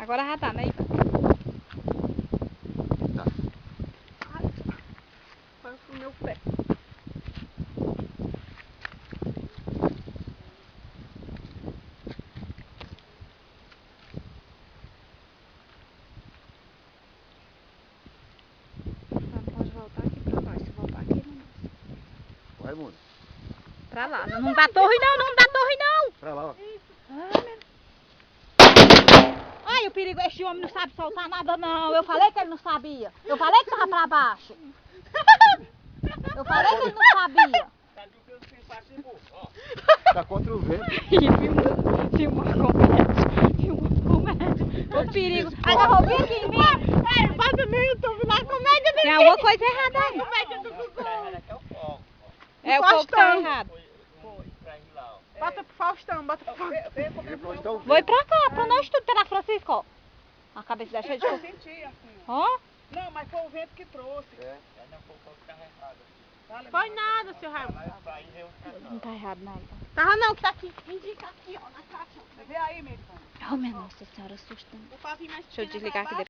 Agora já tá, né, Ivan? Tá. Ai, foi pro meu pé. Pode voltar aqui pra nós. Se voltar aqui, não. Vai, mundo. Pra lá. Não dá torre não, não dá torre não. Pra lá, ó. Ai, o perigo, este homem não sabe soltar nada não. Eu falei que ele não sabia. Eu falei que tava pra baixo. Eu falei que ele não sabia. Tá contra o vento. Filma comédia. Filma comédia. O perigo. Agarrou bem aqui em mim. Bota no YouTube lá, comédia Tem alguma coisa errada aí. comédia do Gugu. É o fogo que tá errado. Bota pro Faustão, bota pro Faustão. Vou pra cá, pra nós tudo. Tá na Francisco, ó. A cabeça da cheia de Eu coisa. senti assim. Ó. Não, mas foi o vento que trouxe. É. Foi nada, seu Raimundo. Não tá errado nada. Tava não, que tá aqui. Indica aqui, ó, na caixa. Vê aí, meu irmão. Oh, minha nossa senhora, assustando. O pavinho mais Deixa eu pequeno é desligar aqui pra